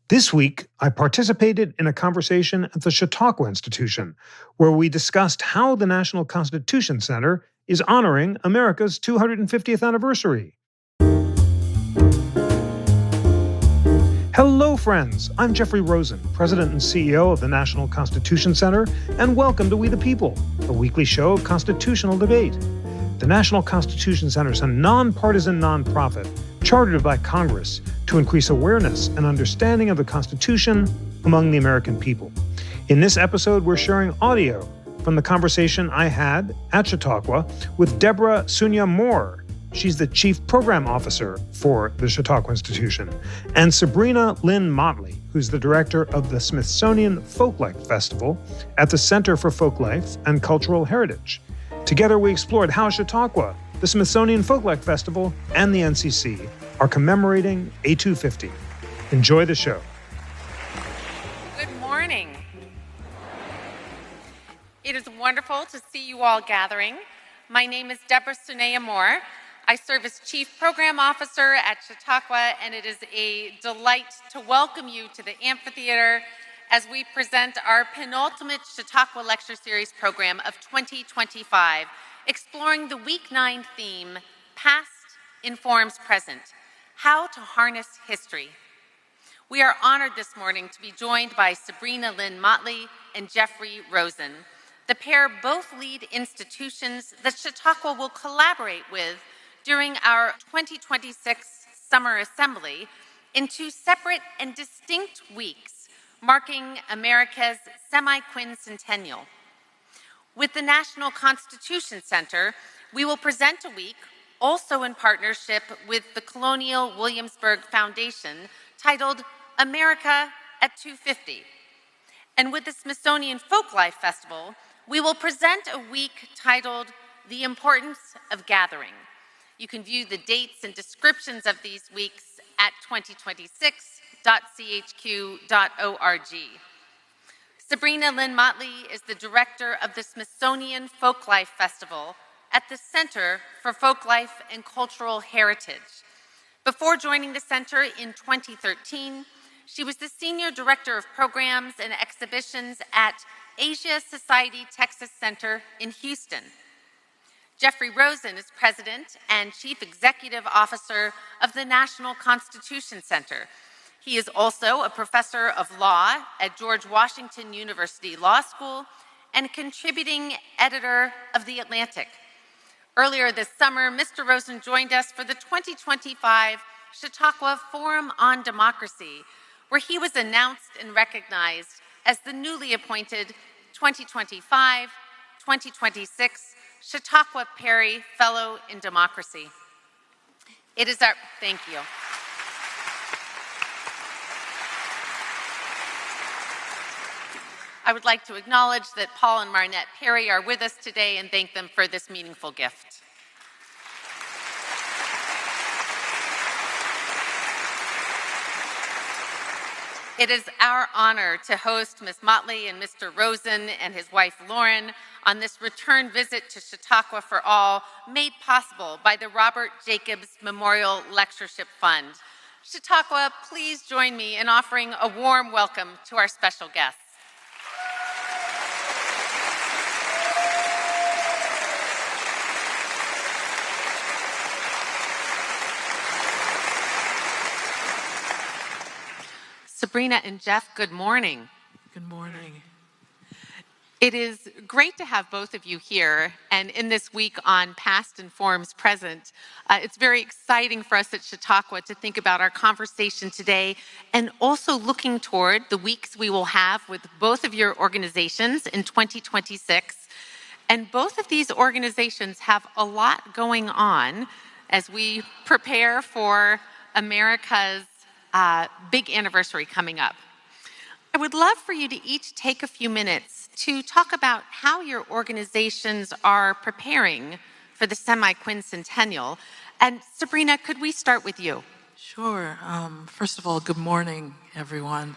This week, I participated in a conversation at the Chautauqua Institution, where we discussed how the National Constitution Center is honoring America's 250th anniversary. Hello, friends. I'm Jeffrey Rosen, President and CEO of the National Constitution Center, and welcome to We the People, a weekly show of constitutional debate. The National Constitution Center is a nonpartisan nonprofit chartered by Congress to increase awareness and understanding of the Constitution among the American people. In this episode, we're sharing audio from the conversation I had at Chautauqua with Deborah Sunya Moore. She's the Chief Program Officer for the Chautauqua Institution, and Sabrina Lynn Motley, who's the Director of the Smithsonian Folklife Festival at the Center for Folklife and Cultural Heritage. Together, we explored how Chautauqua, the Smithsonian Folklife Festival, and the NCC are commemorating A250. Enjoy the show. Good morning. It is wonderful to see you all gathering. My name is Deborah Sunya Moore. I serve as Chief Program Officer at Chautauqua, and it is a delight to welcome you to the amphitheater as we present our penultimate Chautauqua Lecture Series program of 2025, exploring the Week 9 theme, Past Informs Present, How to Harness History. We are honored this morning to be joined by Sabrina Lynn Motley and Jeffrey Rosen. The pair both lead institutions that Chautauqua will collaborate with during our 2026 Summer Assembly in two separate and distinct weeks, marking America's semi-quincentennial. With the National Constitution Center, we will present a week, also in partnership with the Colonial Williamsburg Foundation, titled America at 250. And with the Smithsonian Folklife Festival, we will present a week titled The Importance of Gathering. You can view the dates and descriptions of these weeks at 2026.chq.org. Sabrina Lynn Motley is the director of the Smithsonian Folklife Festival at the Center for Folklife and Cultural Heritage. Before joining the center in 2013, she was the senior director of programs and exhibitions at Asia Society Texas Center in Houston. Jeffrey Rosen is president and chief executive officer of the National Constitution Center. He is also a professor of law at George Washington University Law School and a contributing editor of The Atlantic. Earlier this summer, Mr. Rosen joined us for the 2025 Chautauqua Forum on Democracy, where he was announced and recognized as the newly appointed 2025-2026 Chautauqua Perry Fellow in Democracy. It is our, thank you. I would like to acknowledge that Paul and Marnette Perry are with us today and thank them for this meaningful gift. It is our honor to host Ms. Motley and Mr. Rosen and his wife Lauren on this return visit to Chautauqua for All, made possible by the Robert Jacobs Memorial Lectureship Fund. Chautauqua, please join me in offering a warm welcome to our special guests. Sabrina and Jeff, good morning. Good morning. It is great to have both of you here, and in this week on Past Informs Present, it's very exciting for us at Chautauqua to think about our conversation today and also looking toward the weeks we will have with both of your organizations in 2026. And both of these organizations have a lot going on as we prepare for America's big anniversary coming up. I would love for you to each take a few minutes to talk about how your organizations are preparing for the semi-quincentennial. And Sabrina, could we start with you? Sure. First of all, good morning, everyone.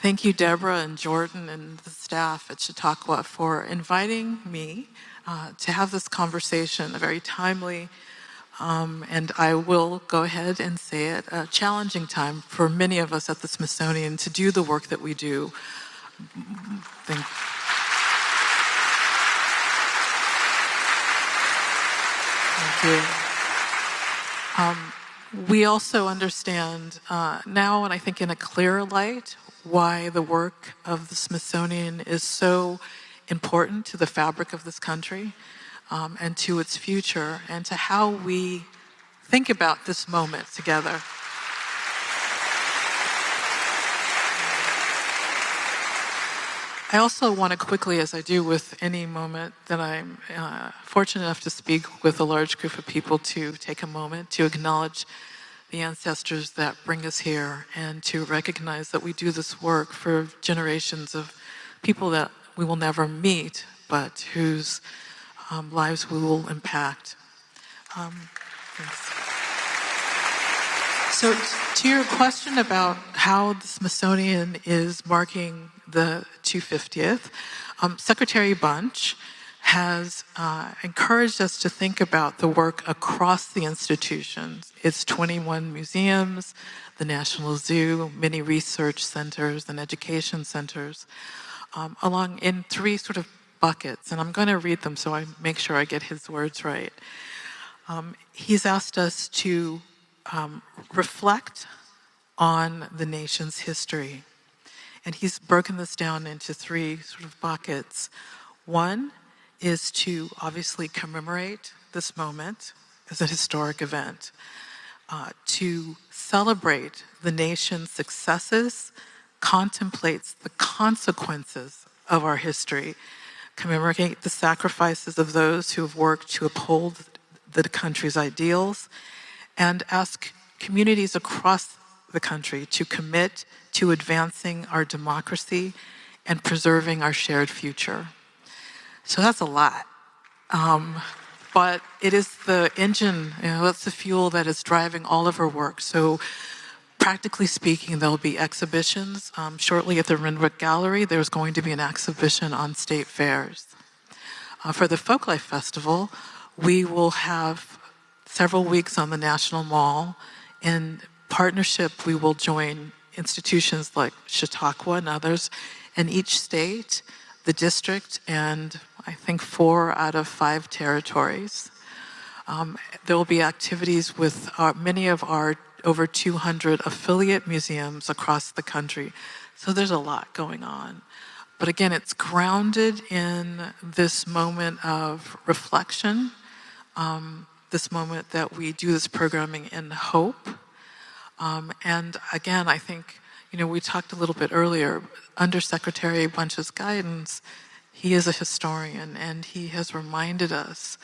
Thank you, Deborah and Jordan and the staff at Chautauqua for inviting me to have this conversation, a very timely And I will go ahead and say it, a challenging time for many of us at the Smithsonian to do the work that we do. Thank you. We also understand now, and I think in a clearer light, why the work of the Smithsonian is so important to the fabric of this country and to its future and to how we think about this moment together. I also want to quickly, as I do with any moment that I'm fortunate enough to speak with a large group of people, to take a moment to acknowledge the ancestors that bring us here and to recognize that we do this work for generations of people that we will never meet, but whose lives we will impact. Thanks. So to your question about how the Smithsonian is marking the 250th, Secretary Bunch has encouraged us to think about the work across the institutions. It's 21 museums, the National Zoo, many research centers and education centers, along in three sort of buckets. And I'm going to read them so I make sure I get his words right. He's asked us to reflect on the nation's history. And he's broken this down into three sort of buckets. One is to obviously commemorate this moment as a historic event, to celebrate the nation's successes, contemplates the consequences of our history, commemorate the sacrifices of those who have worked to uphold the country's ideals, and ask communities across the country to commit to advancing our democracy and preserving our shared future. So that's a lot. But it is the engine, that's the fuel that is driving all of our work. So practically speaking, there'll be exhibitions. Shortly at the Renwick Gallery, there's going to be an exhibition on state fairs. For the Folklife Festival, we will have several weeks on the National Mall. In partnership, we will join institutions like Chautauqua and others in each state, the district, and I think 4 out of 5 territories. There will be activities with many of our over 200 affiliate museums across the country. So there's a lot going on. But again, it's grounded in this moment of reflection, this moment that we do this programming in hope. And again, I think, we talked a little bit earlier, under Secretary Bunch's guidance, he is a historian, and he has reminded us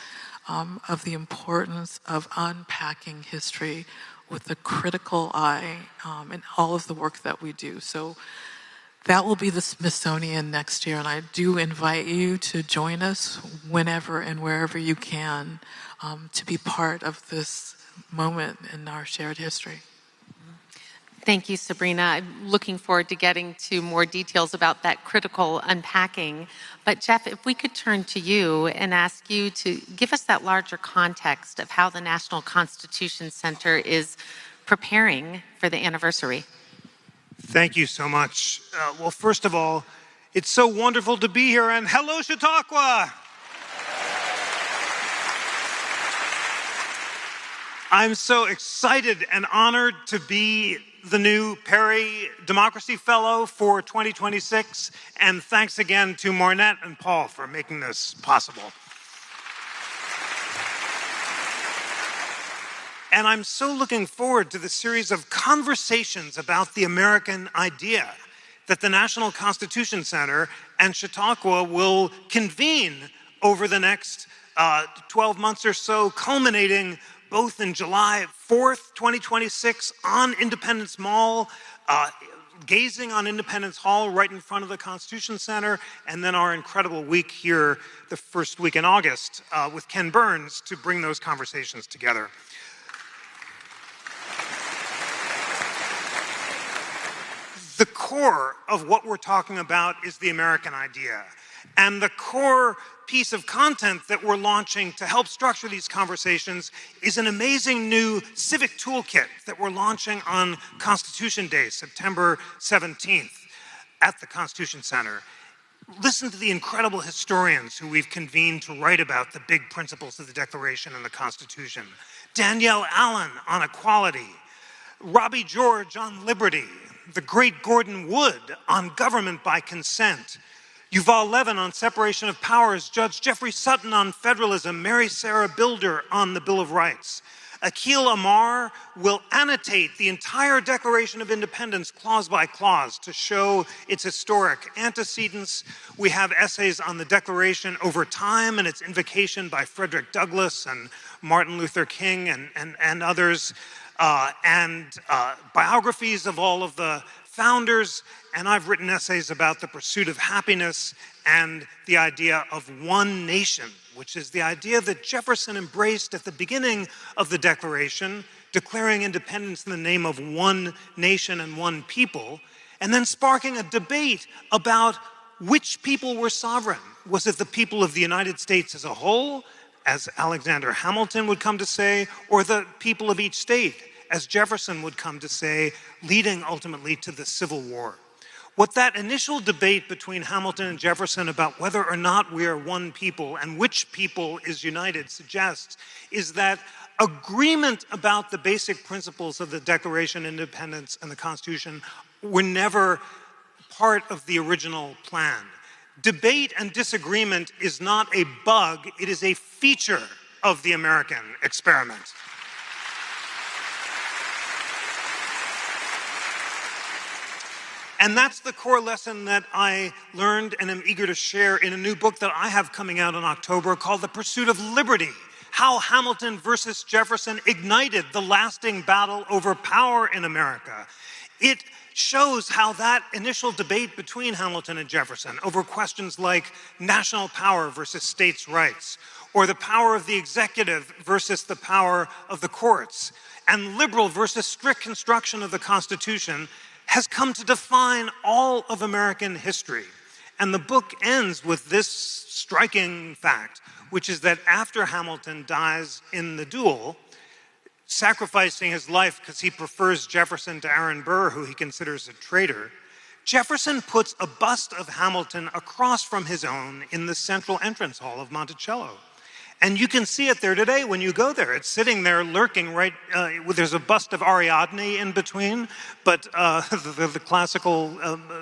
of the importance of unpacking history with a critical eye in all of the work that we do. So that will be the Smithsonian next year, and I do invite you to join us whenever and wherever you can to be part of this moment in our shared history. Thank you, Sabrina. I'm looking forward to getting to more details about that critical unpacking. But Jeff, if we could turn to you and ask you to give us that larger context of how the National Constitution Center is preparing for the anniversary. Thank you so much. Well, first of all, it's so wonderful to be here, and hello, Chautauqua! I'm so excited and honored to be the new Perry Democracy Fellow for 2026, and thanks again to Marnette and Paul for making this possible. And I'm so looking forward to the series of conversations about the American idea that the National Constitution Center and Chautauqua will convene over the next 12 months or so, culminating both in July 4th, 2026 on Independence Mall, gazing on Independence Hall right in front of the Constitution Center, and then our incredible week here the first week in August with Ken Burns to bring those conversations together. The core of what we're talking about is the American idea. And the core piece of content that we're launching to help structure these conversations is an amazing new civic toolkit that we're launching on Constitution Day, September 17th, at the Constitution Center. Listen to the incredible historians who we've convened to write about the big principles of the Declaration and the Constitution. Danielle Allen on equality, Robbie George on liberty, the great Gordon Wood on government by consent, Yuval Levin on separation of powers, Judge Jeffrey Sutton on federalism, Mary Sarah Bilder on the Bill of Rights. Akhil Amar will annotate the entire Declaration of Independence clause by clause to show its historic antecedents. We have essays on the Declaration over time and its invocation by Frederick Douglass and Martin Luther King and others, and biographies of all of the founders, and I've written essays about the pursuit of happiness and the idea of one nation, which is the idea that Jefferson embraced at the beginning of the Declaration, declaring independence in the name of one nation and one people, and then sparking a debate about which people were sovereign. Was it the people of the United States as a whole, as Alexander Hamilton would come to say, or the people of each state, as Jefferson would come to say, leading ultimately to the Civil War? What that initial debate between Hamilton and Jefferson about whether or not we are one people and which people is united suggests is that agreement about the basic principles of the Declaration of Independence and the Constitution were never part of the original plan. Debate and disagreement is not a bug, it is a feature of the American experiment. And that's the core lesson that I learned and am eager to share in a new book that I have coming out in October called The Pursuit of Liberty: How Hamilton versus Jefferson Ignited the Lasting Battle Over Power in America. It shows how that initial debate between Hamilton and Jefferson over questions like national power versus states' rights, or the power of the executive versus the power of the courts, and liberal versus strict construction of the Constitution, has come to define all of American history. And the book ends with this striking fact, which is that after Hamilton dies in the duel, sacrificing his life because he prefers Jefferson to Aaron Burr, who he considers a traitor, Jefferson puts a bust of Hamilton across from his own in the central entrance hall of Monticello. And you can see it there today when you go there. It's sitting there lurking right, there's a bust of Ariadne in between, but the classical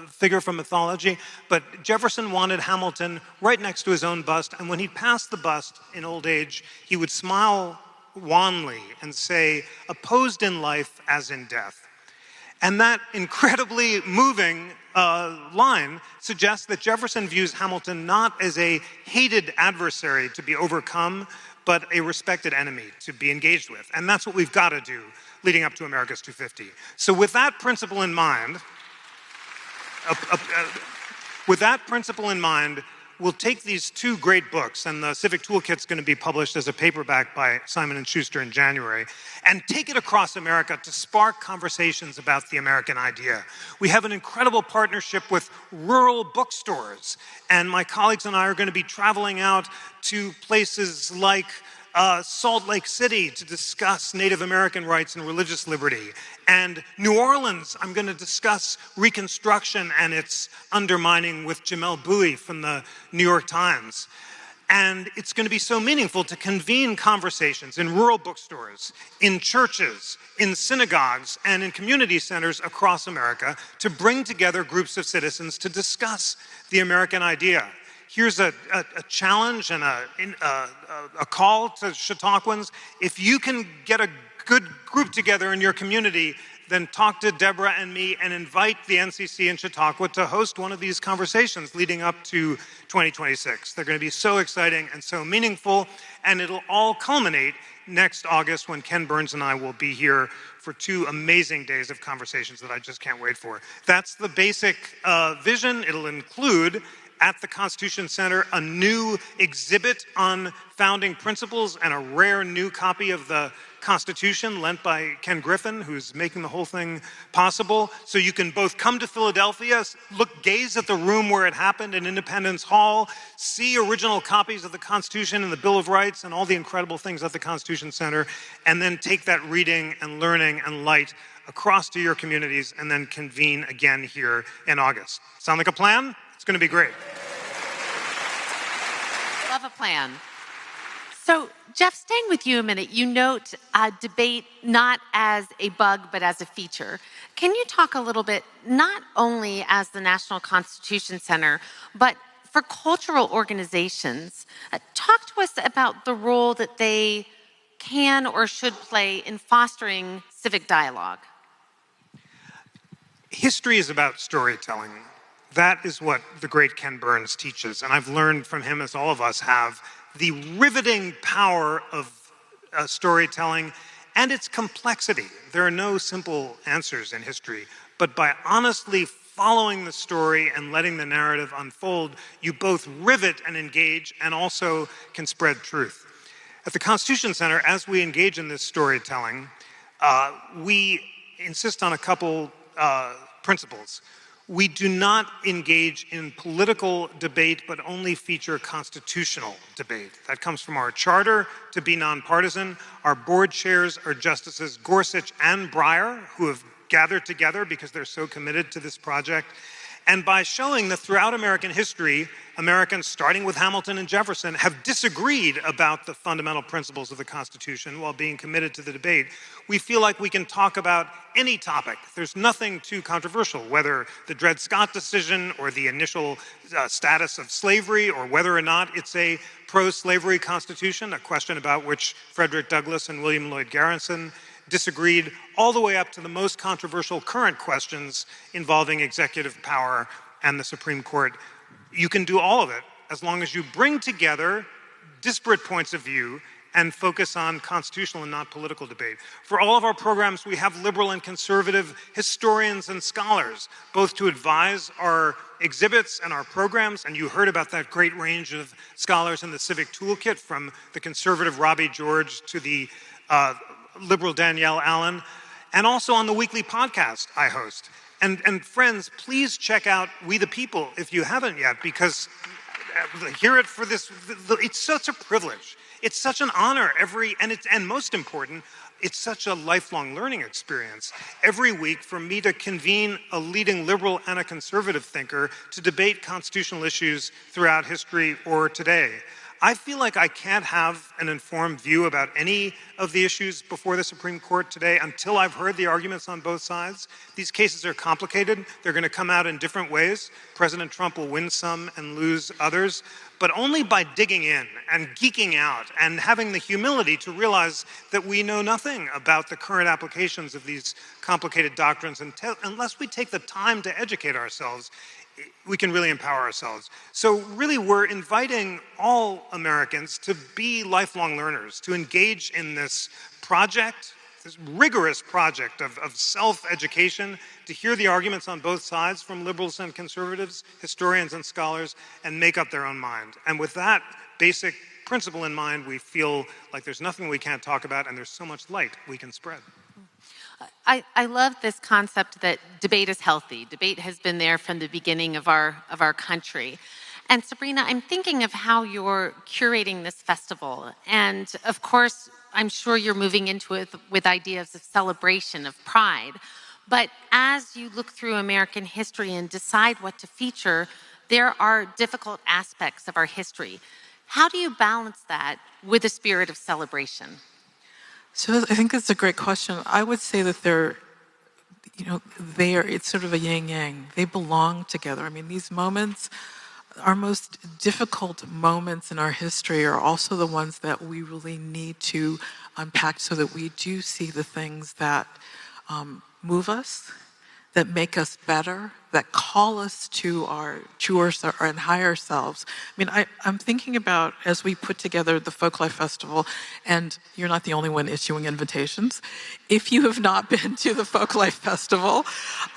figure from mythology. But Jefferson wanted Hamilton right next to his own bust, and when he passed the bust in old age, he would smile wanly and say, "Opposed in life as in death." And that incredibly moving line suggests that Jefferson views Hamilton not as a hated adversary to be overcome, but a respected enemy to be engaged with. And that's what we've got to do leading up to America's 250. So with that principle in mind, we'll take these two great books, and the Civic Toolkit's going to be published as a paperback by Simon & Schuster in January, and take it across America to spark conversations about the American idea. We have an incredible partnership with rural bookstores, and my colleagues and I are going to be traveling out to places like Salt Lake City to discuss Native American rights and religious liberty. And New Orleans, I'm going to discuss Reconstruction and its undermining with Jamel Bouie from the New York Times. And it's going to be so meaningful to convene conversations in rural bookstores, in churches, in synagogues, and in community centers across America to bring together groups of citizens to discuss the American idea. Here's a challenge and a call to Chautauquans. If you can get a good group together in your community, then talk to Deborah and me and invite the NCC in Chautauqua to host one of these conversations leading up to 2026. They're going to be so exciting and so meaningful, and it'll all culminate next August when Ken Burns and I will be here for 2 amazing days of conversations that I just can't wait for. That's the basic vision. It'll include at the Constitution Center a new exhibit on founding principles and a rare new copy of the Constitution lent by Ken Griffin, who's making the whole thing possible. So you can both come to Philadelphia, gaze at the room where it happened in Independence Hall, see original copies of the Constitution and the Bill of Rights and all the incredible things at the Constitution Center, and then take that reading and learning and light across to your communities and then convene again here in August. Sound like a plan? It's going to be great. Love a plan. So, Jeff, staying with you a minute, you note debate not as a bug, but as a feature. Can you talk a little bit, not only as the National Constitution Center, but for cultural organizations, talk to us about the role that they can or should play in fostering civic dialogue? History is about storytelling. That is what the great Ken Burns teaches, and I've learned from him, as all of us have, the riveting power of storytelling and its complexity. There are no simple answers in history, but by honestly following the story and letting the narrative unfold, you both rivet and engage and also can spread truth. At the Constitution Center, as we engage in this storytelling, we insist on a couple principles. We do not engage in political debate, but only feature constitutional debate. That comes from our charter to be nonpartisan. Our board chairs are Justices Gorsuch and Breyer, who have gathered together because they're so committed to this project. And by showing that throughout American history, Americans, starting with Hamilton and Jefferson, have disagreed about the fundamental principles of the Constitution while being committed to the debate, we feel like we can talk about any topic. There's nothing too controversial, whether the Dred Scott decision or the initial status of slavery, or whether or not it's a pro-slavery Constitution, a question about which Frederick Douglass and William Lloyd Garrison disagreed, all the way up to the most controversial current questions involving executive power and the Supreme Court. You can do all of it as long as you bring together disparate points of view and focus on constitutional and not political debate. For all of our programs, we have liberal and conservative historians and scholars, both to advise our exhibits and our programs, and you heard about that great range of scholars in the civic toolkit, from the conservative Robbie George to the liberal Danielle Allen, and also on the weekly podcast I host. And friends, please check out We the People if you haven't yet, because hear it for this, it's such a privilege. It's such an honor and most important, it's such a lifelong learning experience every week for me to convene a leading liberal and a conservative thinker to debate constitutional issues throughout history or today. I feel like I can't have an informed view about any of the issues before the Supreme Court today until I've heard the arguments on both sides. These cases are complicated. They're going to come out in different ways. President Trump will win some and lose others, but only by digging in and geeking out and having the humility to realize that we know nothing about the current applications of these complicated doctrines unless we take the time to educate ourselves. We can really empower ourselves. So really, we're inviting all Americans to be lifelong learners, to engage in this project, this rigorous project of self-education, to hear the arguments on both sides from liberals and conservatives, historians and scholars, and make up their own mind. And with that basic principle in mind, we feel like there's nothing we can't talk about, and there's so much light we can spread. I love this concept that debate is healthy. Debate has been there from the beginning of our country. And Sabrina, I'm thinking of how you're curating this festival. And of course, I'm sure you're moving into it with ideas of celebration, of pride. But as you look through American history and decide what to feature, there are difficult aspects of our history. How do you balance that with a spirit of celebration? So I think that's a great question. I would say that it's sort of a yin-yang. They belong together. I mean, these moments, our most difficult moments in our history are also the ones that we really need to unpack so that we do see the things that move us, that make us better, that call us to our truer and higher selves. I mean, I'm thinking about, as we put together the Folklife Festival, and you're not the only one issuing invitations. If you have not been to the Folklife Festival,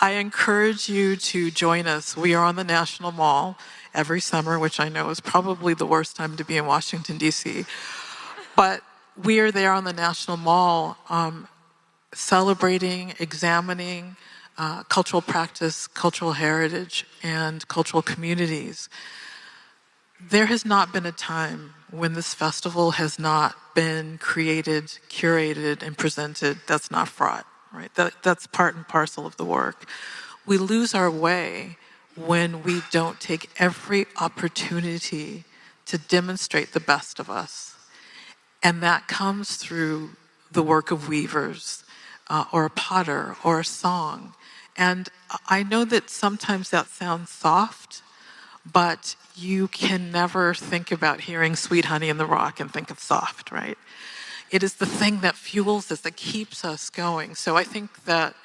I encourage you to join us. We are on the National Mall every summer, which I know is probably the worst time to be in Washington, D.C. But we are there on the National Mall celebrating, examining cultural practice, cultural heritage, and cultural communities. There has not been a time when this festival has not been created, curated, and presented that's not fraught, right? That's part and parcel of the work. We lose our way when we don't take every opportunity to demonstrate the best of us. And that comes through the work of weavers, or a potter, or a song. And I know that sometimes that sounds soft, but you can never think about hearing Sweet Honey in the Rock and think of soft, right? It is the thing that fuels us, that keeps us going. So I think that,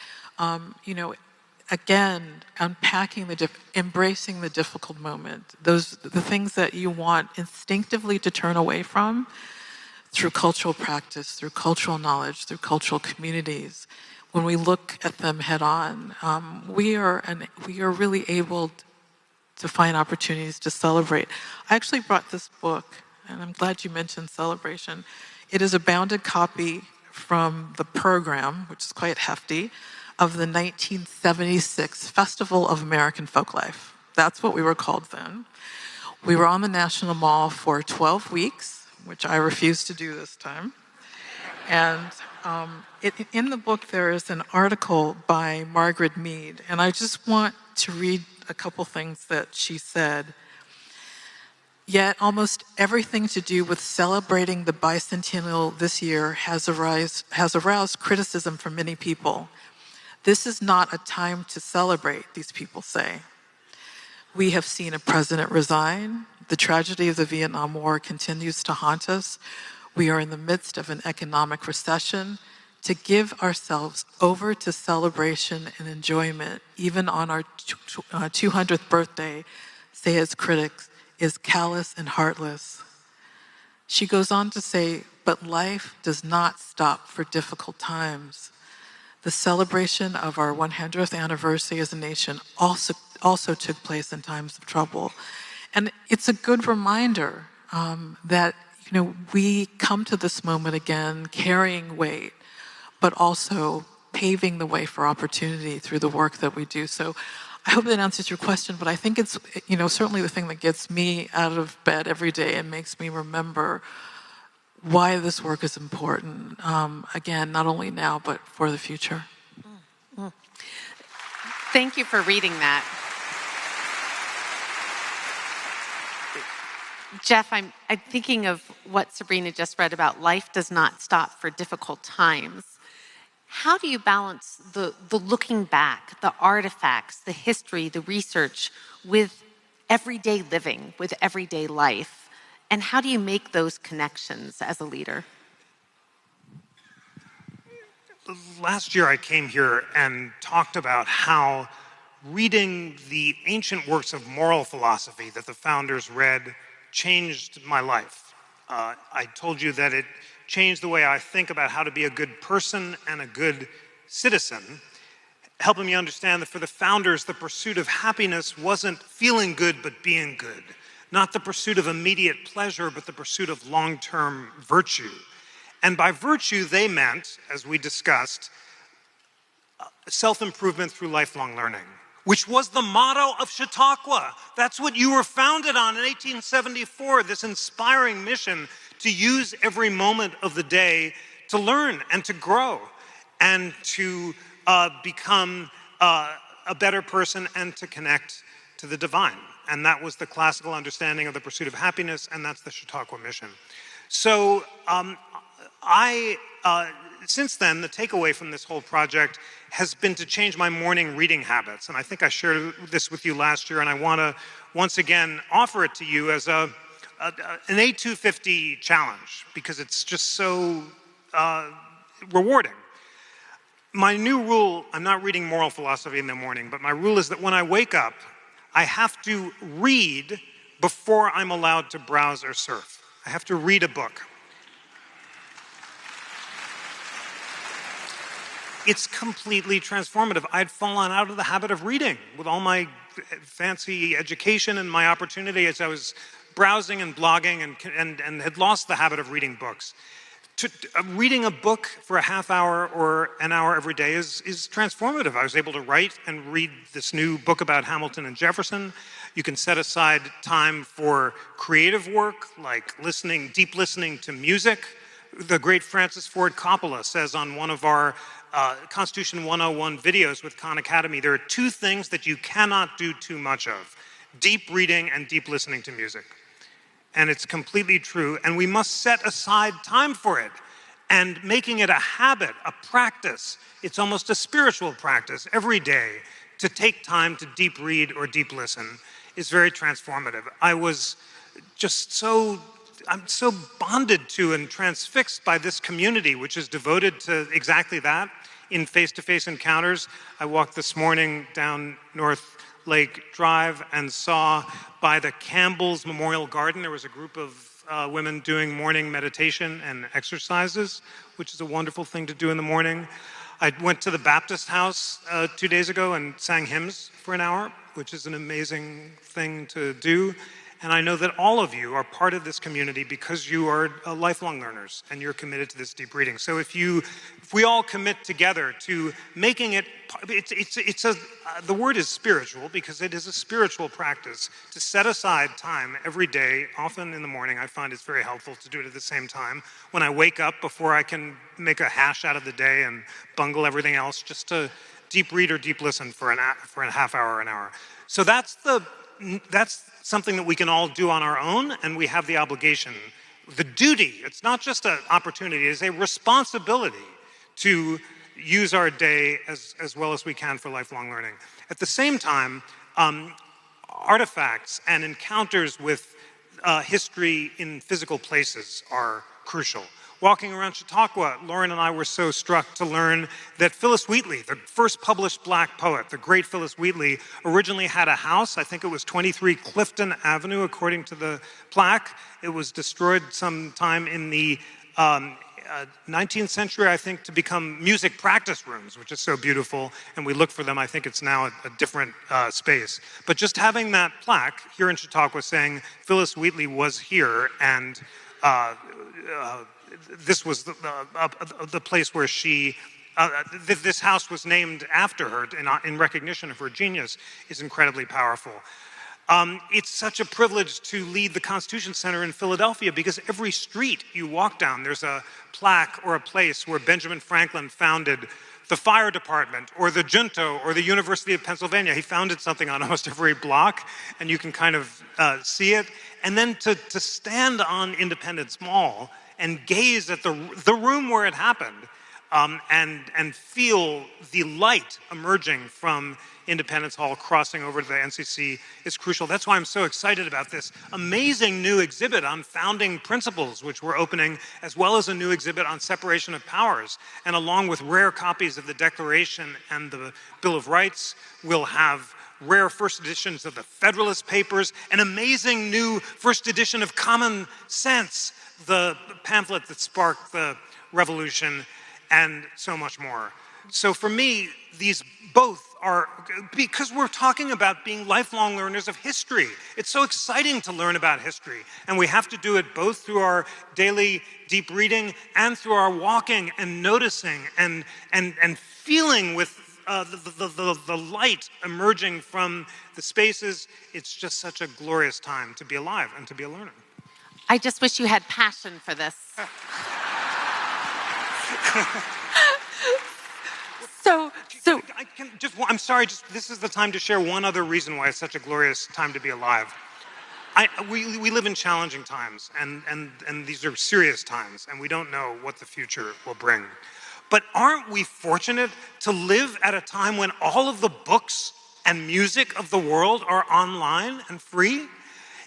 again, unpacking embracing the difficult moment, the things that you want instinctively to turn away from, through cultural practice, through cultural knowledge, through cultural communities, when we look at them head on, we are really able to find opportunities to celebrate. I actually brought this book, and I'm glad you mentioned celebration. It is a bounded copy from the program, which is quite hefty, of the 1976 Festival of American Folklife. That's what we were called then. We were on the National Mall for 12 weeks, which I refused to do this time. And in the book, there is an article by Margaret Mead, and I just want to read a couple things that she said. Yet almost everything to do with celebrating the bicentennial this year has aroused criticism from many people. This is not a time to celebrate, these people say. We have seen a president resign. The tragedy of the Vietnam War continues to haunt us. We are in the midst of an economic recession. To give ourselves over to celebration and enjoyment, even on our 200th birthday, say its critics, is callous and heartless. She goes on to say, but life does not stop for difficult times. The celebration of our 100th anniversary as a nation also took place in times of trouble. And it's a good reminder that we come to this moment again carrying weight, but also paving the way for opportunity through the work that we do. So I hope that answers your question, but I think it's certainly the thing that gets me out of bed every day and makes me remember why this work is important, again, not only now, but for the future. Thank you for reading that. Jeff, I'm thinking of what Sabrina just read about life does not stop for difficult times. How do you balance the looking back, the artifacts, the history, the research with everyday living, with everyday life? And how do you make those connections as a leader? Last year I came here and talked about how reading the ancient works of moral philosophy that the founders read changed my life. I told you that it changed the way I think about how to be a good person and a good citizen, helping me understand that for the founders, the pursuit of happiness wasn't feeling good, but being good. Not the pursuit of immediate pleasure, but the pursuit of long-term virtue. And by virtue, they meant, as we discussed, self-improvement through lifelong learning, which was the motto of Chautauqua. That's what you were founded on in 1874, this inspiring mission to use every moment of the day to learn and to grow and to become a better person and to connect to the divine. And that was the classical understanding of the pursuit of happiness, and that's the Chautauqua mission. So since then, the takeaway from this whole project has been to change my morning reading habits. And I think I shared this with you last year, and I want to once again offer it to you as an A250 challenge, because it's just so rewarding. My new rule, I'm not reading moral philosophy in the morning, but my rule is that when I wake up, I have to read before I'm allowed to browse or surf. I have to read a book. It's completely transformative. I'd fallen out of the habit of reading with all my fancy education and my opportunity as I was browsing and blogging and had lost the habit of reading books. Reading a book for a half hour or an hour every day is transformative. I was able to write and read this new book about Hamilton and Jefferson. You can set aside time for creative work, like deep listening to music. The great Francis Ford Coppola says on one of our Constitution 101 videos with Khan Academy, there are two things that you cannot do too much of: deep reading and deep listening to music. And it's completely true, and we must set aside time for it. And making it a habit, a practice, it's almost a spiritual practice every day to take time to deep read or deep listen is very transformative. I'm so bonded to and transfixed by this community, which is devoted to exactly that in face-to-face encounters. I walked this morning down North Lake Drive and saw by the Campbell's Memorial Garden, there was a group of women doing morning meditation and exercises, which is a wonderful thing to do in the morning. I went to the Baptist house 2 days ago and sang hymns for an hour, which is an amazing thing to do. And I know that all of you are part of this community because you are lifelong learners and you're committed to this deep reading. So if we all commit together to making it, the word is spiritual because it is a spiritual practice to set aside time every day, often in the morning. I find it's very helpful to do it at the same time. When I wake up, before I can make a hash out of the day and bungle everything else, just to deep read or deep listen for a half hour or an hour. So that's something that we can all do on our own, and we have the obligation, the duty. It's not just an opportunity, it's a responsibility to use our day as well as we can for lifelong learning. At the same time, artifacts and encounters with history in physical places are crucial. Walking around Chautauqua, Lauren and I were so struck to learn that Phyllis Wheatley, the first published Black poet, the great Phyllis Wheatley, originally had a house. I think it was 23 Clifton Avenue, according to the plaque. It was destroyed sometime in the 19th century, I think, to become music practice rooms, which is so beautiful. And we look for them. I think it's now a different space. But just having that plaque here in Chautauqua saying Phyllis Wheatley was here and this was the place where this house was named after her in recognition of her genius is incredibly powerful. It's such a privilege to lead the Constitution Center in Philadelphia because every street you walk down, there's a plaque or a place where Benjamin Franklin founded the fire department or the Junto or the University of Pennsylvania. He founded something on almost every block, and you can kind of see it. And then to stand on Independence Mall and gaze at the room where it happened and feel the light emerging from Independence Hall crossing over to the NCC is crucial. That's why I'm so excited about this amazing new exhibit on founding principles, which we're opening, as well as a new exhibit on separation of powers. And along with rare copies of the Declaration and the Bill of Rights, we'll have rare first editions of the Federalist Papers, an amazing new first edition of Common Sense, the pamphlet that sparked the revolution, and so much more. So for me, these both are, because we're talking about being lifelong learners of history. It's so exciting to learn about history, and we have to do it both through our daily deep reading and through our walking and noticing and feeling with the light emerging from the spaces. It's just such a glorious time to be alive and to be a learner. I just wish you had passion for this. I'm sorry, this is the time to share one other reason why it's such a glorious time to be alive. We live in challenging times, and these are serious times, and we don't know what the future will bring. But aren't we fortunate to live at a time when all of the books and music of the world are online and free?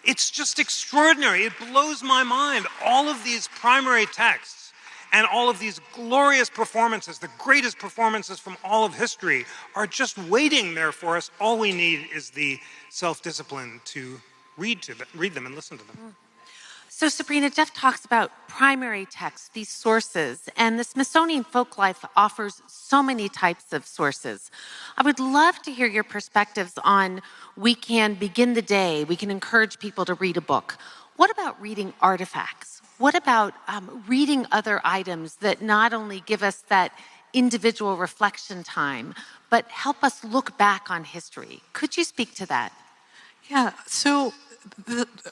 It's just extraordinary. It blows my mind. All of these primary texts And all of these glorious performances, the greatest performances from all of history, are just waiting there for us. All we need is the self-discipline to read them and listen to them. So Sabrina, Jeff talks about primary texts, these sources, and the Smithsonian Folklife offers so many types of sources. I would love to hear your perspectives on we can begin the day, we can encourage people to read a book. What about reading artifacts? What about reading other items that not only give us that individual reflection time, but help us look back on history? Could you speak to that? Yeah, so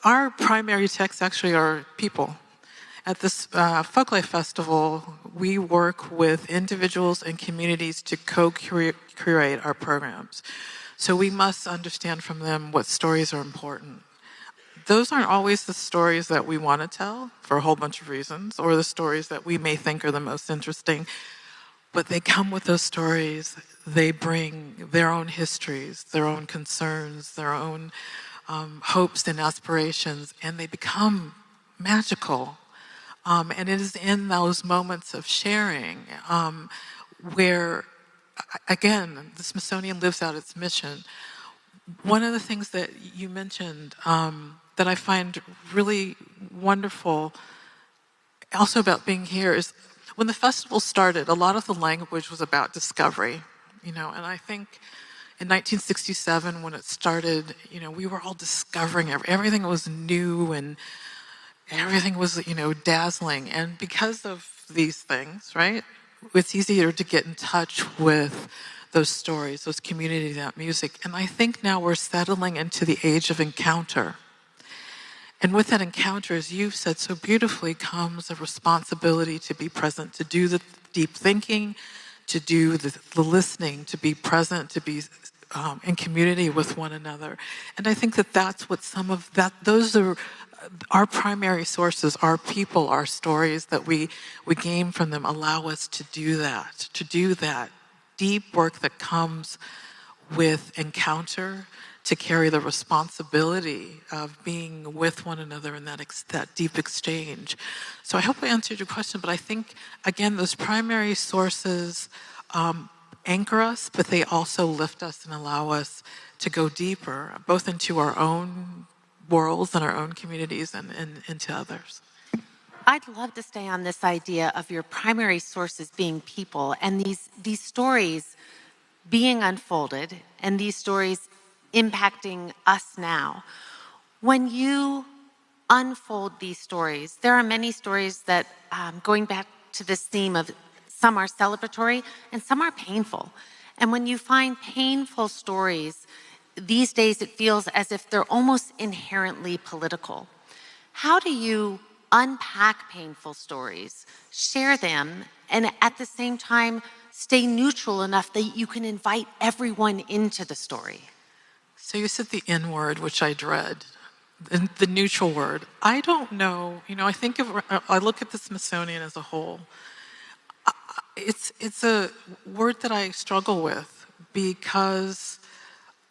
our primary texts actually are people. At this Folklife Festival, we work with individuals and communities to co-curate our programs. So we must understand from them what stories are important. Those aren't always the stories that we want to tell for a whole bunch of reasons, or the stories that we may think are the most interesting, but they come with those stories. They bring their own histories, their own concerns, their own hopes and aspirations, and they become magical. And it is in those moments of sharing where, again, the Smithsonian lives out its mission. One of the things that you mentioned that I find really wonderful also about being here is when the festival started, a lot of the language was about discovery, and I think in 1967 when it started, we were all discovering everything was new and everything was, dazzling. And because of these things, right, it's easier to get in touch with those stories, those communities, that music. And I think now we're settling into the age of encounter. And with that encounter, as you've said so beautifully, comes a responsibility to be present, to do the deep thinking, to do the listening, to be present, to be in community with one another. And I think that's what those are our primary sources, our people, our stories that we gain from them allow us to do that deep work that comes with encounter, to carry the responsibility of being with one another in that deep exchange. So I hope I answered your question, but I think, again, those primary sources anchor us, but they also lift us and allow us to go deeper, both into our own worlds and our own communities and into others. I'd love to stay on this idea of your primary sources being people and these stories being unfolded and these stories impacting us now. When you unfold these stories, there are many stories that, going back to this theme of some are celebratory and some are painful. And when you find painful stories, these days it feels as if they're almost inherently political. How do you unpack painful stories, share them, and at the same time stay neutral enough that you can invite everyone into the story? So you said the N word, which I dread, the neutral word. I don't know, I look at the Smithsonian as a whole. It's a word that I struggle with because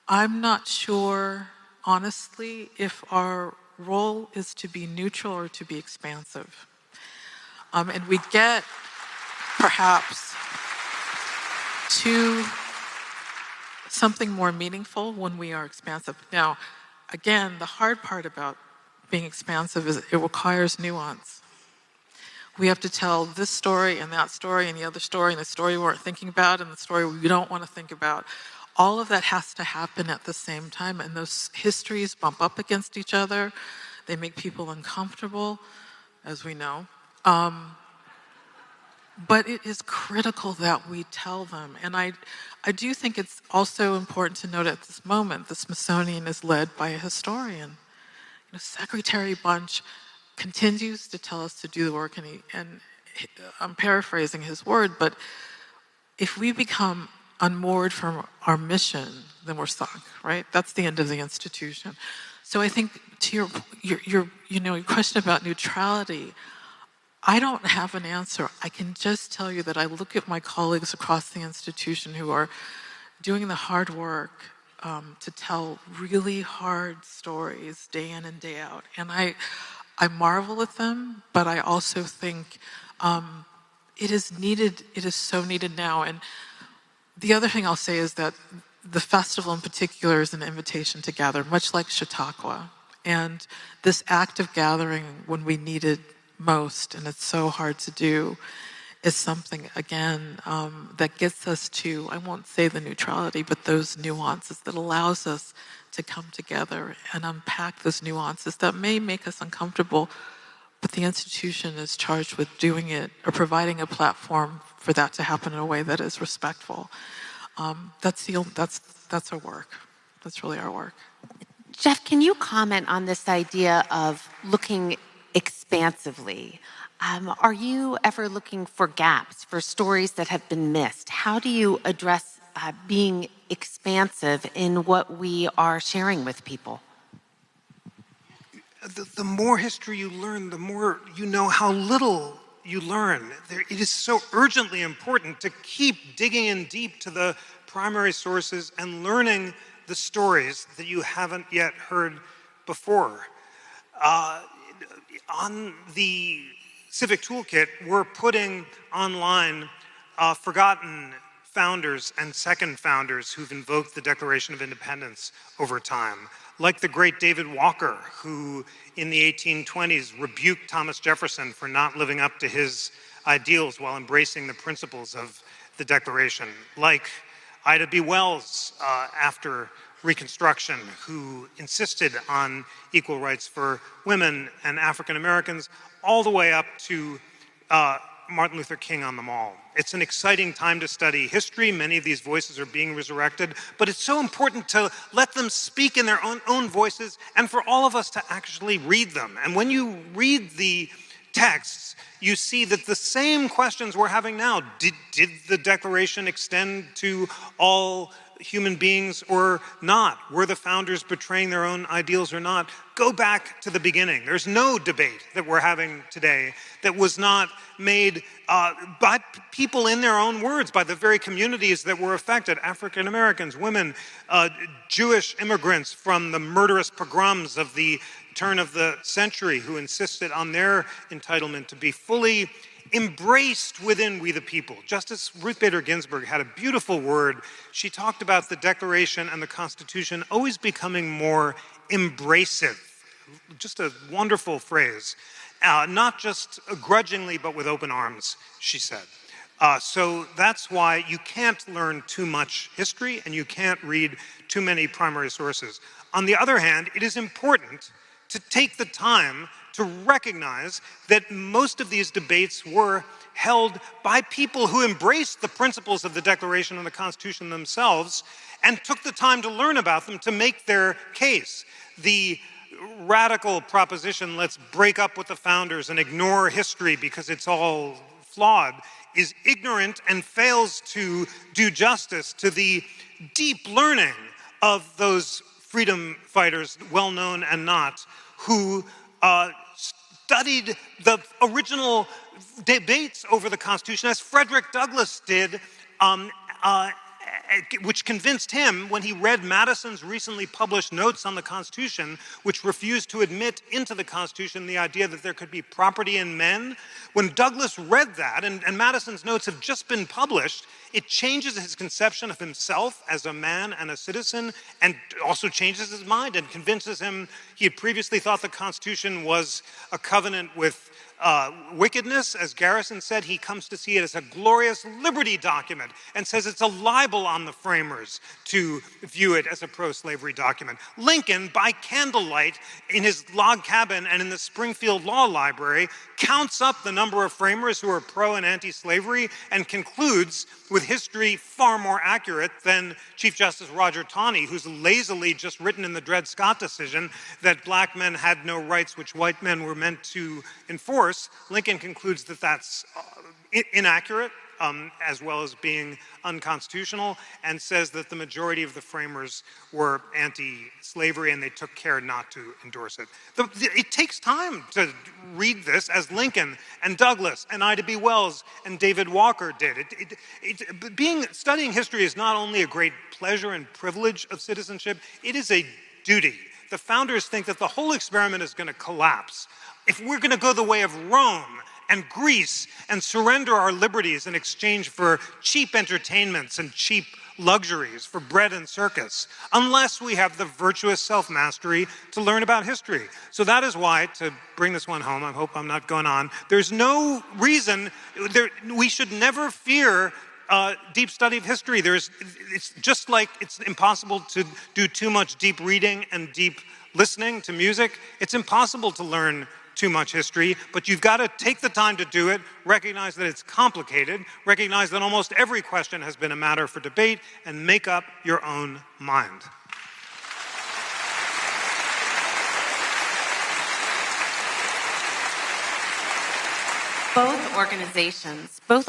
I'm not sure, honestly, if our role is to be neutral or to be expansive. And we get, perhaps, to something more meaningful when we are expansive. Now, again, the hard part about being expansive is it requires nuance. We have to tell this story and that story and the other story and the story we weren't thinking about and the story we don't want to think about. All of that has to happen at the same time, and those histories bump up against each other. They make people uncomfortable, as we know. But it is critical that we tell them. And I do think it's also important to note at this moment, the Smithsonian is led by a historian. Secretary Bunch continues to tell us to do the work, and I'm paraphrasing his word, but if we become unmoored from our mission, then we're stuck, right? That's the end of the institution. So I think to your question about neutrality, I don't have an answer. I can just tell you that I look at my colleagues across the institution who are doing the hard work to tell really hard stories day in and day out. And I marvel at them, but I also think it is needed, it is so needed now. And the other thing I'll say is that the festival in particular is an invitation to gather, much like Chautauqua. And this act of gathering when we need it most, and it's so hard to do, is something, again, that gets us to, I won't say the neutrality, but those nuances that allows us to come together and unpack those nuances that may make us uncomfortable, but the institution is charged with doing it or providing a platform for that to happen in a way that is respectful. That's our work. That's really our work. Jeff, can you comment on this idea of looking expansively? Are you ever looking for gaps, for stories that have been missed? How do you address being expansive in what we are sharing with people? The more history you learn, the more you know how little you learn. It is so urgently important to keep digging in deep to the primary sources and learning the stories that you haven't yet heard before. On the Civic Toolkit, we're putting online forgotten founders and second founders who've invoked the Declaration of Independence over time, like the great David Walker, who in the 1820s rebuked Thomas Jefferson for not living up to his ideals while embracing the principles of the Declaration, like Ida B. Wells after Reconstruction, who insisted on equal rights for women and African Americans, all the way up to Martin Luther King on the Mall. It's an exciting time to study history. Many of these voices are being resurrected, but it's so important to let them speak in their own voices and for all of us to actually read them. And when you read the texts, you see that the same questions we're having now, did the Declaration extend to all human beings or not? Were the founders betraying their own ideals or not? Go back to the beginning. There's no debate that we're having today that was not made by people in their own words, by the very communities that were affected, African Americans, women, Jewish immigrants from the murderous pogroms of the turn of the century who insisted on their entitlement to be fully embraced within We the People. Justice Ruth Bader Ginsburg had a beautiful word. She talked about the Declaration and the Constitution always becoming more embracive. Just a wonderful phrase. Not just grudgingly, but with open arms, she said. So that's why you can't learn too much history and you can't read too many primary sources. On the other hand, it is important to take the time to recognize that most of these debates were held by people who embraced the principles of the Declaration and the Constitution themselves and took the time to learn about them to make their case. The radical proposition, let's break up with the founders and ignore history because it's all flawed, is ignorant and fails to do justice to the deep learning of those freedom fighters, well known and not, who studied the original debates over the Constitution, as Frederick Douglass did, which convinced him when he read Madison's recently published notes on the Constitution, which refused to admit into the Constitution the idea that there could be property in men. When Douglass read that, and Madison's notes have just been published, it changes his conception of himself as a man and a citizen, and also changes his mind and convinces him he had previously thought the Constitution was a covenant with wickedness. As Garrison said, he comes to see it as a glorious liberty document and says it's a libel on the framers to view it as a pro-slavery document. Lincoln, by candlelight in his log cabin and in the Springfield Law Library, counts up the number of framers who are pro and anti-slavery and concludes with history far more accurate than Chief Justice Roger Taney, who's lazily just written in the Dred Scott decision that black men had no rights which white men were meant to enforce. Lincoln concludes that that's inaccurate, as well as being unconstitutional, and says that the majority of the framers were anti-slavery and they took care not to endorse it. It takes time to read this, as Lincoln and Douglass and Ida B. Wells and David Walker did. Studying history is not only a great pleasure and privilege of citizenship, it is a duty. The founders think that the whole experiment is going to collapse if we're going to go the way of Rome and Greece and surrender our liberties in exchange for cheap entertainments and cheap luxuries, for bread and circus, unless we have the virtuous self-mastery to learn about history. So that is why, to bring this one home, I hope I'm not going on, there's no reason, we should never fear deep study of history. It's just like it's impossible to do too much deep reading and deep listening to music. It's impossible to learn too much history, but you've got to take the time to do it, recognize that it's complicated, recognize that almost every question has been a matter for debate, and make up your own mind. Both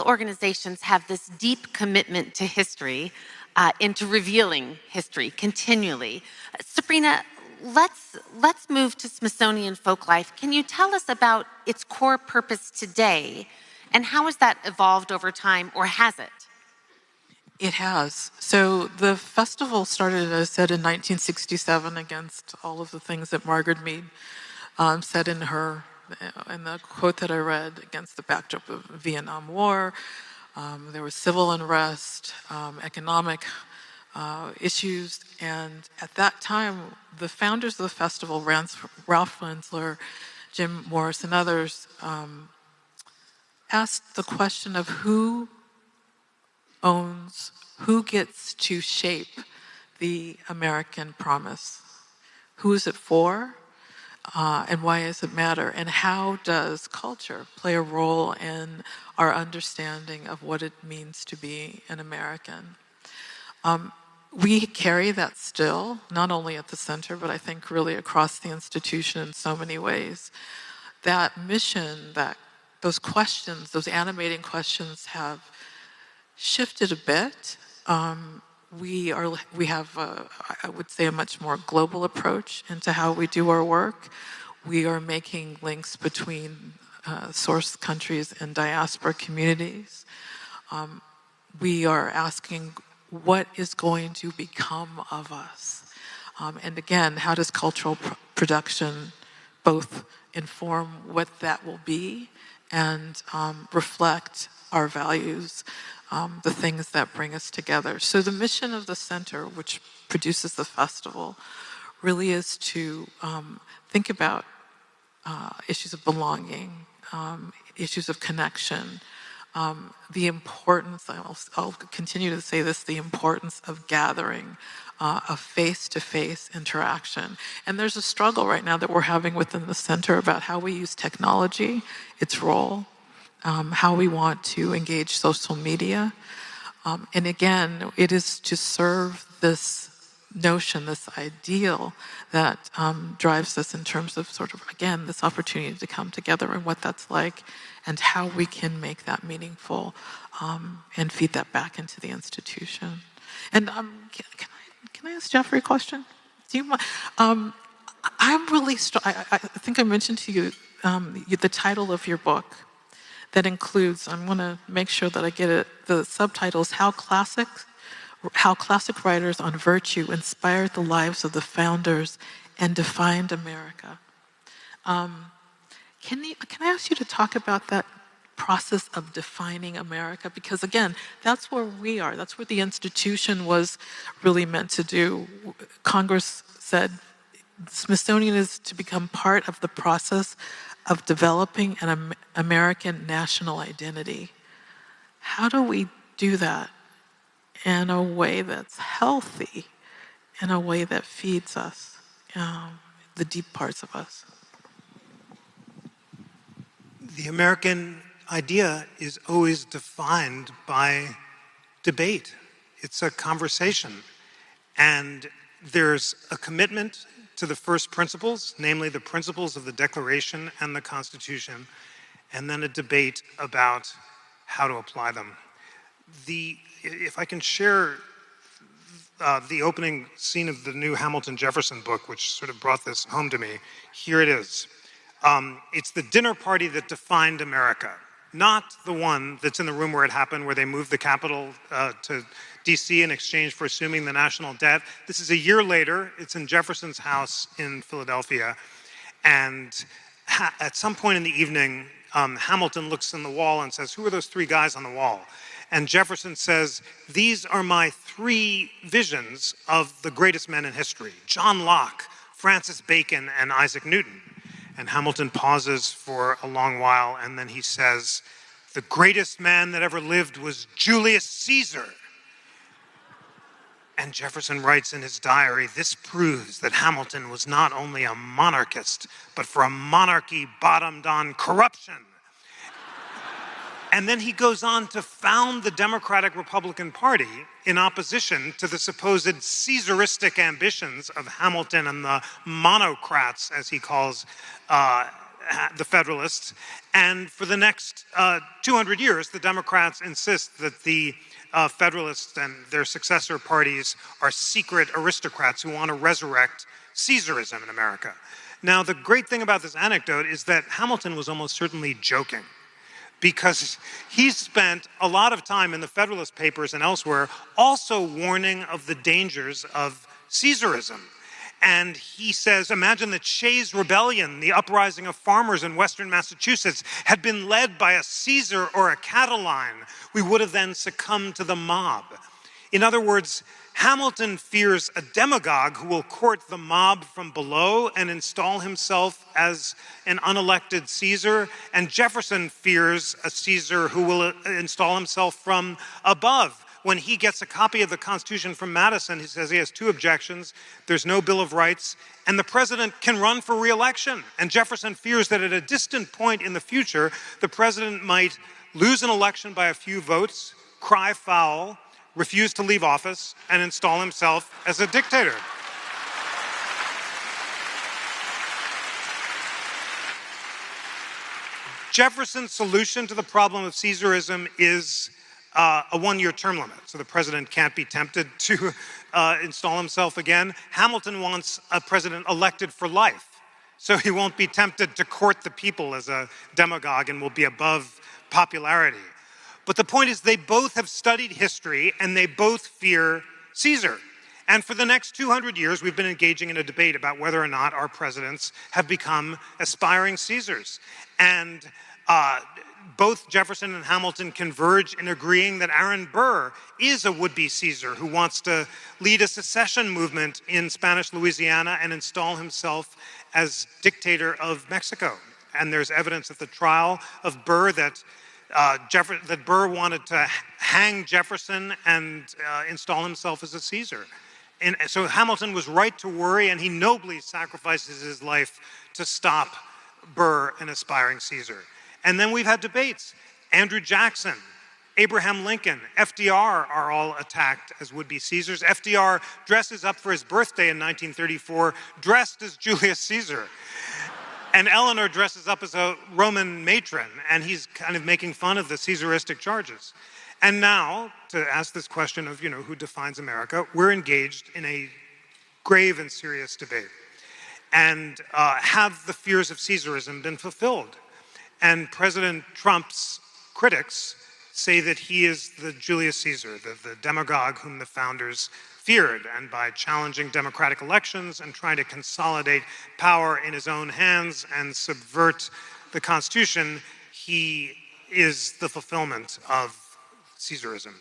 organizations have this deep commitment to history, into revealing history continually. Sabrina, let's move to Smithsonian Folklife. Can you tell us about its core purpose today, and how has that evolved over time, or has it? It has. So the festival started, as I said, in 1967 against all of the things that Margaret Mead said in the quote that I read, against the backdrop of the Vietnam War. There was civil unrest, economic issues, and at that time, the founders of the festival, Ralph Rensler, Jim Morris, and others, asked the question of who gets to shape the American promise? Who is it for? And why does it matter? And how does culture play a role in our understanding of what it means to be an American? We carry that still, not only at the center, but I think really across the institution in so many ways. That mission, those questions, those animating questions have shifted a bit. We have, I would say, a much more global approach into how we do our work. We are making links between source countries and diaspora communities. We are asking what is going to become of us. And again, how does cultural production both inform what that will be and reflect our values, the things that bring us together. So the mission of the center, which produces the festival, really is to think about issues of belonging, issues of connection, the importance, I'll continue to say this, the importance of gathering, of face-to-face interaction. And there's a struggle right now that we're having within the center about how we use technology, its role, how we want to engage social media. And again, it is to serve this notion, this ideal that drives us in terms of sort of, again, this opportunity to come together and what that's like and how we can make that meaningful and feed that back into the institution. And can I ask Jeffrey a question? Do you mind? I'm really, I think I mentioned to you the title of your book that includes, I'm going to make sure that I get it, the subtitles, How Classic Writers on Virtue Inspired the Lives of the Founders and Defined America. Can I ask you to talk about that process of defining America? Because again, that's where we are. That's what the institution was really meant to do. Congress said Smithsonian is to become part of the process of developing an American national identity. How do we do that in a way that's healthy, in a way that feeds us, the deep parts of us? The American idea is always defined by debate. It's a conversation. And there's a commitment to the first principles, namely the principles of the Declaration and the Constitution, and then a debate about how to apply them. If I can share the opening scene of the new Hamilton Jefferson book, which sort of brought this home to me, here it is. It's the dinner party that defined America, not the one that's in the room where it happened, where they moved the capital to DC in exchange for assuming the national debt. This is a year later. It's in Jefferson's house in Philadelphia. And at some point in the evening, Hamilton looks in the wall and says, "Who are those three guys on the wall?" And Jefferson says, "These are my three visions of the greatest men in history: John Locke, Francis Bacon, and Isaac Newton." And Hamilton pauses for a long while, and then he says, "The greatest man that ever lived was Julius Caesar." And Jefferson writes in his diary, "This proves that Hamilton was not only a monarchist, but for a monarchy bottomed on corruption." And then he goes on to found the Democratic Republican Party in opposition to the supposed Caesaristic ambitions of Hamilton and the monocrats, as he calls the Federalists. And for the next 200 years, the Democrats insist that the Federalists and their successor parties are secret aristocrats who want to resurrect Caesarism in America. Now, the great thing about this anecdote is that Hamilton was almost certainly joking, because he spent a lot of time in the Federalist Papers and elsewhere also warning of the dangers of Caesarism. And he says, imagine that Shays' Rebellion, the uprising of farmers in Western Massachusetts, had been led by a Caesar or a Catiline. We would have then succumbed to the mob. In other words, Hamilton fears a demagogue who will court the mob from below and install himself as an unelected Caesar, and Jefferson fears a Caesar who will install himself from above. When he gets a copy of the Constitution from Madison, he says he has two objections: there's no Bill of Rights, and the president can run for re-election. And Jefferson fears that at a distant point in the future, the president might lose an election by a few votes, cry foul, refuse to leave office, and install himself as a dictator. Jefferson's solution to the problem of Caesarism is a one-year term limit, so the president can't be tempted to install himself again. Hamilton wants a president elected for life, so he won't be tempted to court the people as a demagogue and will be above popularity. But the point is, they both have studied history and they both fear Caesar. And for the next 200 years, we've been engaging in a debate about whether or not our presidents have become aspiring Caesars. And both Jefferson and Hamilton converge in agreeing that Aaron Burr is a would-be Caesar who wants to lead a secession movement in Spanish Louisiana and install himself as dictator of Mexico. And there's evidence at the trial of Burr that Burr wanted to hang Jefferson and install himself as a Caesar. And so Hamilton was right to worry, and he nobly sacrifices his life to stop Burr, an aspiring Caesar. And then we've had debates. Andrew Jackson, Abraham Lincoln, FDR are all attacked as would-be Caesars. FDR dresses up for his birthday in 1934, dressed as Julius Caesar. And Eleanor dresses up as a Roman matron, and he's kind of making fun of the Caesaristic charges. And now, to ask this question of, who defines America, we're engaged in a grave and serious debate. And have the fears of Caesarism been fulfilled? And President Trump's critics say that he is the Julius Caesar, the demagogue whom the founders feared. And by challenging democratic elections and trying to consolidate power in his own hands and subvert the Constitution, he is the fulfillment of Caesarism.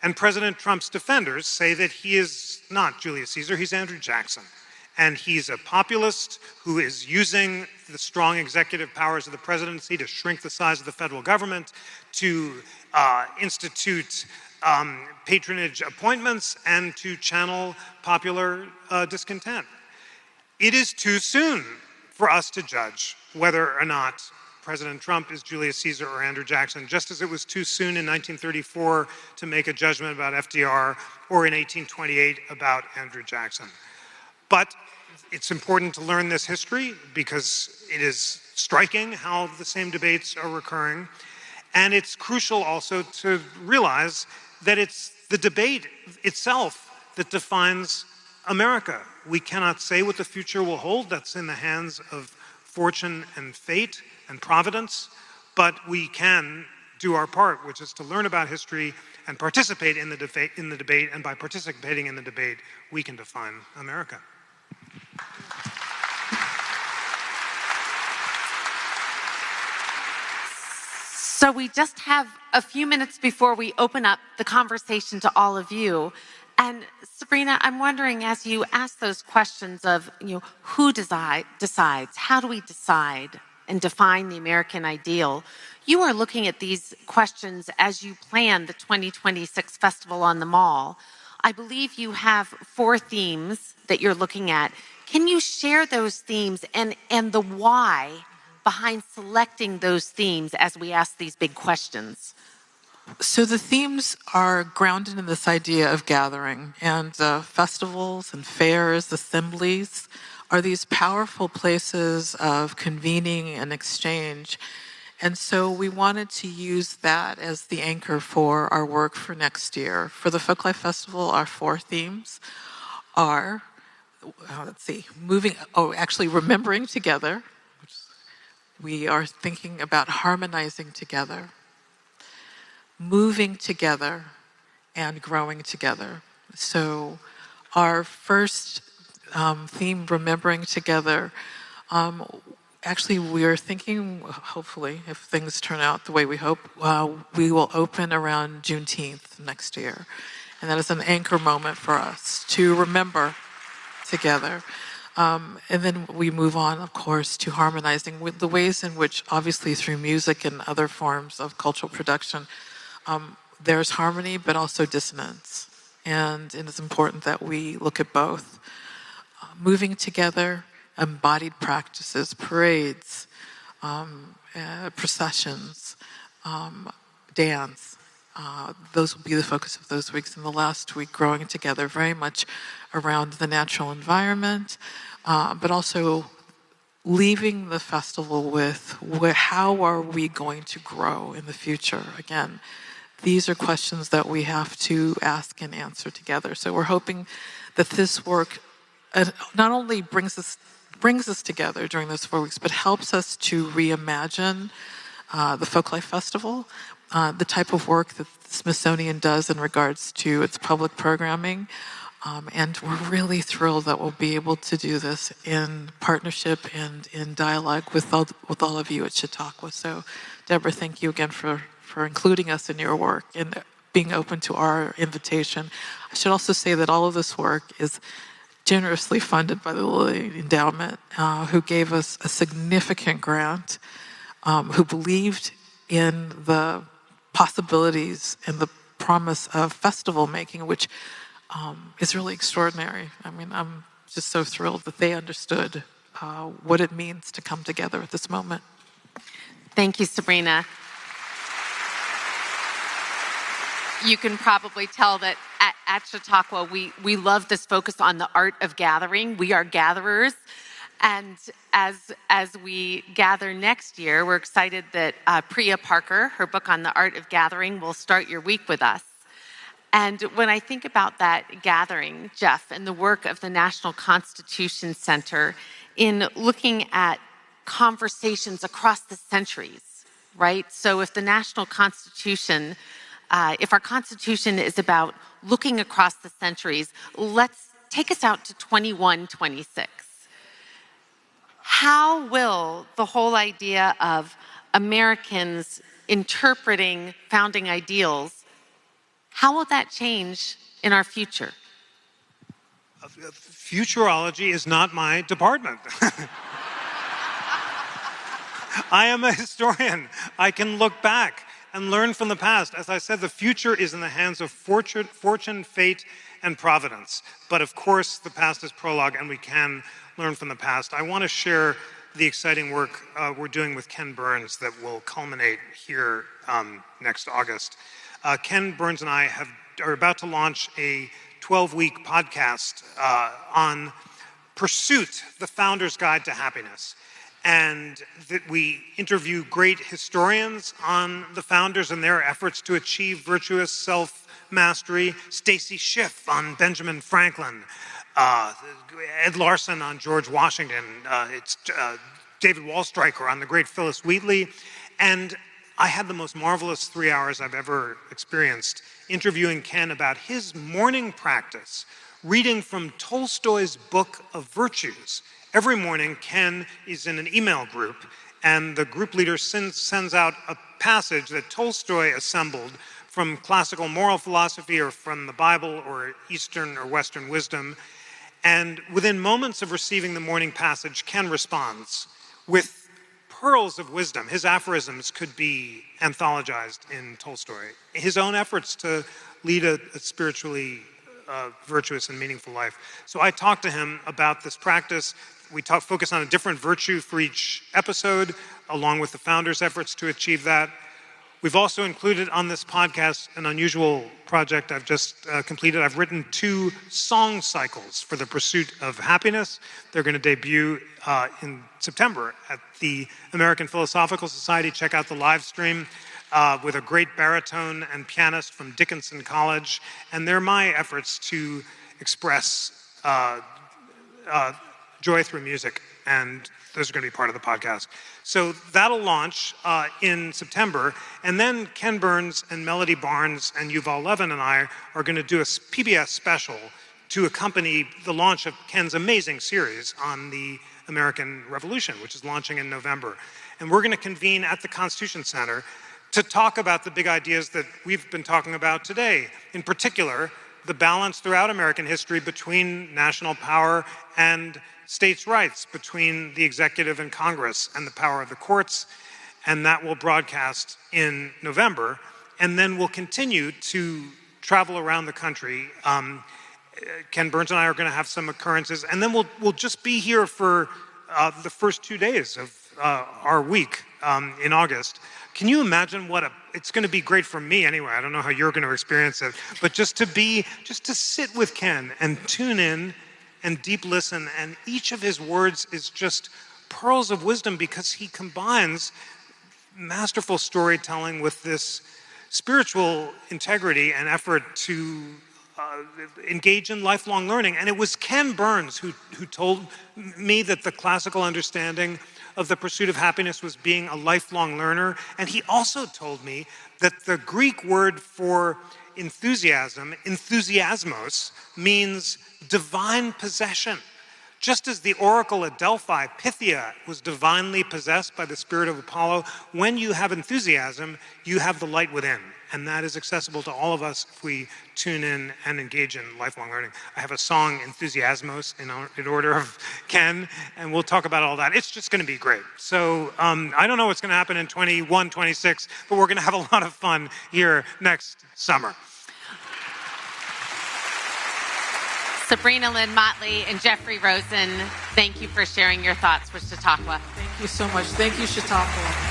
And President Trump's defenders say that he is not Julius Caesar, he's Andrew Jackson. And he's a populist who is using the strong executive powers of the presidency to shrink the size of the federal government, to institute patronage appointments, and to channel popular discontent. It is too soon for us to judge whether or not President Trump is Julius Caesar or Andrew Jackson, just as it was too soon in 1934 to make a judgment about FDR, or in 1828 about Andrew Jackson. But it's important to learn this history because it is striking how the same debates are recurring. And it's crucial also to realize that it's the debate itself that defines America. We cannot say what the future will hold. That's in the hands of fortune and fate and providence. But we can do our part, which is to learn about history and participate in the debate. And by participating in the debate, we can define America. So we just have a few minutes before we open up the conversation to all of you. And Sabrina, I'm wondering, as you ask those questions of, who decides, how do we decide and define the American ideal? You are looking at these questions as you plan the 2026 Festival on the Mall. I believe you have 4 themes that you're looking at. Can you share those themes and the why behind selecting those themes as we ask these big questions? So the themes are grounded in this idea of gathering, and festivals and fairs, assemblies are these powerful places of convening and exchange. And so we wanted to use that as the anchor for our work for next year. For the Folklife Festival, our 4 themes are, remembering together. We are thinking about harmonizing together, moving together, and growing together. So our first theme, remembering together, actually we are thinking, hopefully, if things turn out the way we hope, we will open around Juneteenth next year. And that is an anchor moment for us to remember together. And then we move on, of course, to harmonizing with the ways in which, obviously through music and other forms of cultural production, there's harmony, but also dissonance. And it is important that we look at both. Moving together, embodied practices, parades, processions, dance. Those will be the focus of those weeks. And the last week, growing together, very much around the natural environment, but also leaving the festival with how are we going to grow in the future? Again, these are questions that we have to ask and answer together. So we're hoping that this work not only brings us together during those 4 weeks, but helps us to reimagine the Folklife Festival, the type of work that the Smithsonian does in regards to its public programming. And we're really thrilled that we'll be able to do this in partnership and in dialogue with all of you at Chautauqua. So, Deborah, thank you again for including us in your work and being open to our invitation. I should also say that all of this work is generously funded by the Lilly Endowment, who gave us a significant grant, who believed in the possibilities and the promise of festival making, which is really extraordinary. I mean, I'm just so thrilled that they understood what it means to come together at this moment. Thank you, Sabrina. You can probably tell that at Chautauqua, we love this focus on the art of gathering. We are gatherers. And as we gather next year, we're excited that Priya Parker, her book on the art of gathering, will start your week with us. And when I think about that gathering, Jeff, and the work of the National Constitution Center in looking at conversations across the centuries, right? So if the National Constitution, if our Constitution is about looking across the centuries, let's take us out to 2126. How will the whole idea of Americans interpreting founding ideals, how will that change in our future? Futurology is not my department. I am a historian. I can look back and learn from the past. As I said, the future is in the hands of fortune, fate, and providence. But of course, the past is prologue, and we can learn from the past. I want to share the exciting work we're doing with Ken Burns that will culminate here next August. Ken Burns and I are about to launch a 12-week podcast on Pursuit, the Founder's Guide to Happiness. And that we interview great historians on the founders and their efforts to achieve virtuous self-mastery. Stacy Schiff on Benjamin Franklin, Ed Larson on George Washington, it's David Wallstreicher on the great Phyllis Wheatley. And I had the most marvelous 3 hours I've ever experienced interviewing Ken about his morning practice, reading from Tolstoy's Book of Virtues. Every morning, Ken is in an email group, and the group leader sends out a passage that Tolstoy assembled from classical moral philosophy or from the Bible or Eastern or Western wisdom. And within moments of receiving the morning passage, Ken responds with pearls of wisdom. His aphorisms could be anthologized in Tolstoy. His own efforts to lead a spiritually virtuous and meaningful life. So I talked to him about this practice. We focus on a different virtue for each episode, along with the founders' efforts to achieve that. We've also included on this podcast an unusual project I've just completed. I've written 2 song cycles for the pursuit of happiness. They're going to debut in September at the American Philosophical Society. Check out the live stream with a great baritone and pianist from Dickinson College. And they're my efforts to express joy through music. And those are going to be part of the podcast. So that'll launch in September. And then Ken Burns and Melody Barnes and Yuval Levin and I are going to do a PBS special to accompany the launch of Ken's amazing series on the American Revolution, which is launching in November. And we're going to convene at the Constitution Center to talk about the big ideas that we've been talking about today. In particular, the balance throughout American history between national power and states' rights, between the executive and Congress and the power of the courts, and that will broadcast in November. And then we'll continue to travel around the country. Ken Burns and I are going to have some occurrences, and then we'll just be here for the first 2 days of our week in August. Can you imagine it's going to be great for me anyway. I don't know how you're going to experience it, but just to sit with Ken and tune in and deep listen, and each of his words is just pearls of wisdom because he combines masterful storytelling with this spiritual integrity and effort to engage in lifelong learning. And it was Ken Burns who told me that the classical understanding of the pursuit of happiness was being a lifelong learner. And he also told me that the Greek word for enthusiasm, enthusiasmos, means divine possession. Just as the oracle at Delphi, Pythia, was divinely possessed by the spirit of Apollo, when you have enthusiasm, you have the light within. And that is accessible to all of us if we tune in and engage in lifelong learning. I have a song, Enthusiasmos, in order of Ken, and we'll talk about all that. It's just going to be great. So I don't know what's going to happen in 21, 26, but we're going to have a lot of fun here next summer. Sabrina Lynn Motley and Jeffrey Rosen, thank you for sharing your thoughts with Chautauqua. Thank you so much. Thank you, Chautauqua.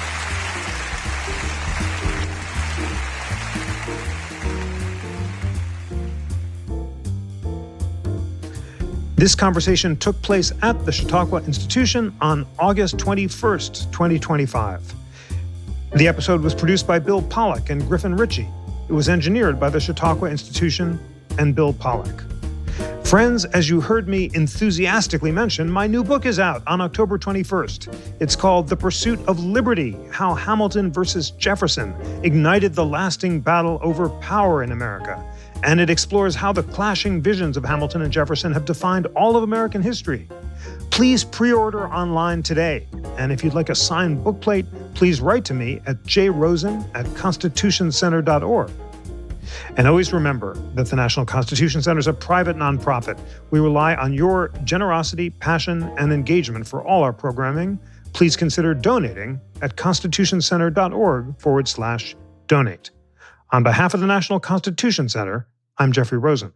This conversation took place at the Chautauqua Institution on August 21st, 2025. The episode was produced by Bill Pollack and Griffin Ritchie. It was engineered by the Chautauqua Institution and Bill Pollack. Friends, as you heard me enthusiastically mention, my new book is out on October 21st. It's called The Pursuit of Liberty: How Hamilton versus Jefferson Ignited the Lasting Battle Over Power in America. And it explores how the clashing visions of Hamilton and Jefferson have defined all of American history. Please pre-order online today. And if you'd like a signed bookplate, please write to me at jrosen@constitutioncenter.org. And always remember that the National Constitution Center is a private nonprofit. We rely on your generosity, passion, and engagement for all our programming. Please consider donating at constitutioncenter.org/donate. On behalf of the National Constitution Center, I'm Jeffrey Rosen.